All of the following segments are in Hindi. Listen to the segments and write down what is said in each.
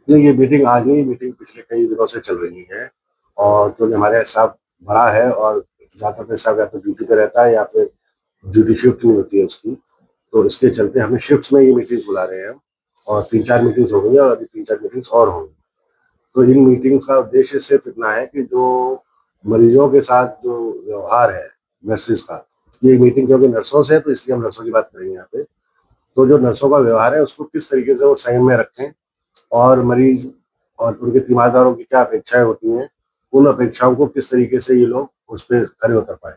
नहीं, ये मीटिंग आज नहीं, मीटिंग पिछले कई दिनों से चल रही है। और क्योंकि हमारे यहाँ स्टाफ बड़ा है और ज़्यादातर स्टाफ या तो ड्यूटी पे रहता है या फिर ड्यूटी शिफ्ट नहीं होती है उसकी, तो इसके चलते हमने शिफ्ट्स में ये मीटिंग बुला रहे हैं हम। और 3-4 मीटिंग्स हो गई हैं और अभी 3-4 मीटिंग्स और होंगी। तो इन मीटिंग्स का उद्देश्य सिर्फ इतना है कि जो मरीजों के साथ जो व्यवहार है नर्सेज का, ये मीटिंग क्योंकि नर्सों से है तो इसलिए हम नर्सों की बात करेंगे यहाँ पे। तो जो नर्सों का व्यवहार है उसको किस तरीके से वो संयम में रखें और मरीज और उनके तीमारदारों की क्या अपेक्षाएं होती हैं, उन अपेक्षाओं को किस तरीके से ये लोग उस पर खरे उतर पाए,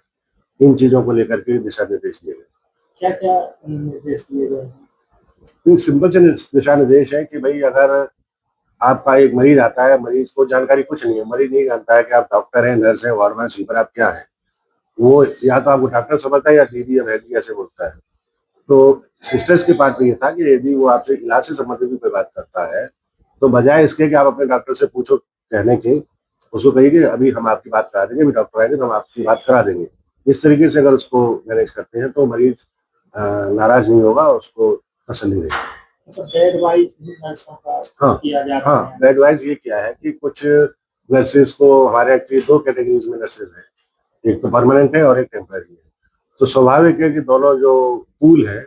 इन चीज़ों को लेकर के दिशा निर्देश दिए गए। क्या क्या निर्देश दिए गए हैं? सिंपल से दिशा निर्देश है कि भाई अगर आपका एक मरीज आता है, मरीज को जानकारी कुछ नहीं है, मरीज नहीं जानता है कि आप डॉक्टर हैं, नर्स हैं, वार्डमैन, स्वीपर, आप क्या है। वो या तो आपको डॉक्टर समझता है या दीदी या बहन जी ऐसे बोलता है। तो सिस्टर्स के पार्ट में ये था कि यदि वो आपसे इलाज से संबंधित भी कोई बात करता है तो बजाय इसके कि आप अपने डॉक्टर से पूछो कहने के, उसको कहिए कि अभी हम आपकी बात करा देंगे, अभी डॉक्टर आएंगे तो हम आपकी बात करा देंगे। इस तरीके से अगर उसको मैनेज करते हैं तो मरीज नाराज नहीं होगा, उसको तसल्ली रहेगी। अच्छा, बेड वाइज नर्सों का हाँ किया जाता हाँ, है? बेड वाइज ये क्या है कि कुछ नर्सेज को हमारे एक्चुअली दो कैटेगरीज में नर्सेज हैं, एक तो परमानेंट है और एक टेम्पररी है। तो स्वाभाविक है कि दोनों जो पूल है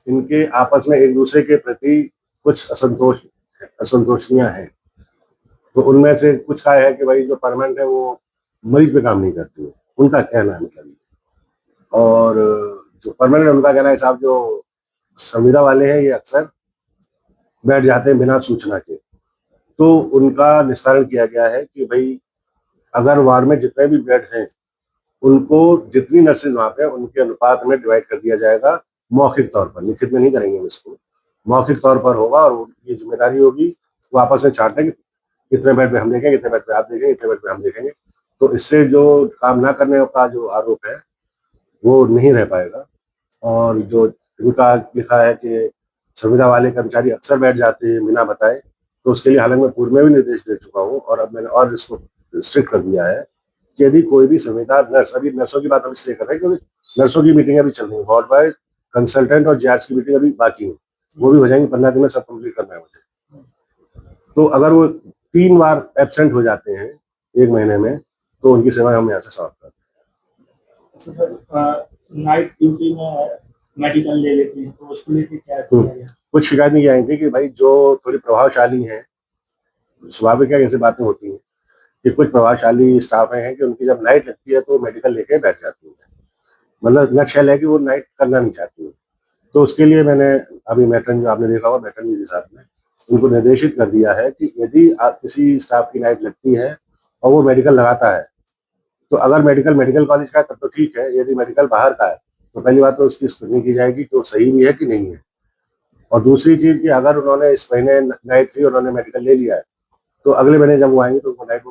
इनके आपस में एक दूसरे के प्रति कुछ असंतोषनियां हैं। तो उनमें से कुछ का है कि भाई जो परमानेंट है वो मरीज पे काम नहीं करती है, उनका कहना है मतलब ये। और जो परमानेंट उनका कहना है साहब जो संविदा वाले हैं ये अक्सर बैठ जाते हैं बिना सूचना के। तो उनका निस्तारण किया गया है कि भाई अगर वार्ड में जितने भी बेड हैं उनको जितनी नर्सेज वहां पे उनके अनुपात में डिवाइड कर दिया जाएगा, मौखिक तौर पर, लिखित में नहीं करेंगे हम इसको, मौखिक तौर पर होगा। और ये जिम्मेदारी होगी वो आपस में चार्टेंगे, इतने बेड पे हम देखेंगे, इतने बेड पे आप देखेंगे, इतने बेड पे हम देखेंगे। तो इससे जो काम ना करने का जो आरोप है वो नहीं रह पाएगा। और जो इनका लिखा है कि संविदा वाले कर्मचारी अक्सर बैठ जाते हैं बिना बताए, तो उसके लिए हालांकि मैं पूर्व में भी निर्देश दे चुका हूँ और अब मैंने और इसको स्ट्रिक्ट कर दिया है कि यदि कोई भी संविदा नर्स, अभी नर्सों की बात हम इसलिए कर रहे हैं क्योंकि नर्सों की मीटिंग अभी चल रही है, वार्ड वाइज कंसल्टेंट और जेआरस की मीटिंग अभी बाकी है, वो भी हो जाएंगी 15 दिन में, सब कंप्लीट करना है मुझे। तो अगर वो 3 बार एबसेंट हो जाते हैं 1 महीने में तो उनकी सेवाएं हम यहाँ से समाप्त करते हैं। अच्छा सर, नाइट ड्यूटी में मेडिकल ले लेते हैं तो उसको लेके क्या किया गया? कुछ शिकायत नहीं आई थी कि भाई जो थोड़ी प्रभावशाली है, स्वाभाविक है ऐसी बातें होती हैं कि कुछ प्रभावशाली स्टाफ हैं कि उनकी जब नाइट लगती है तो मेडिकल लेके बैठ जाती है, मतलब नटशेल है कि वो नाइट करना नहीं चाहती है। तो उसके लिए मैंने अभी मैट्रन जो आपने देखा होगा, मैट्रन जी के साथ में उनको निर्देशित कर दिया है कि यदि आप किसी स्टाफ की नाइट लगती है और वो मेडिकल लगाता है, तो अगर मेडिकल मेडिकल कॉलेज का है तब तो ठीक है, यदि मेडिकल बाहर का है तो पहली बात तो उसकी स्क्रूटनी की जाएगी कि वो सही भी है कि नहीं है। और दूसरी चीज कि अगर उन्होंने इस महीने नाइट थी, उन्होंने मेडिकल ले लिया है, तो अगले महीने जब वो आएंगे तो उनको नाइट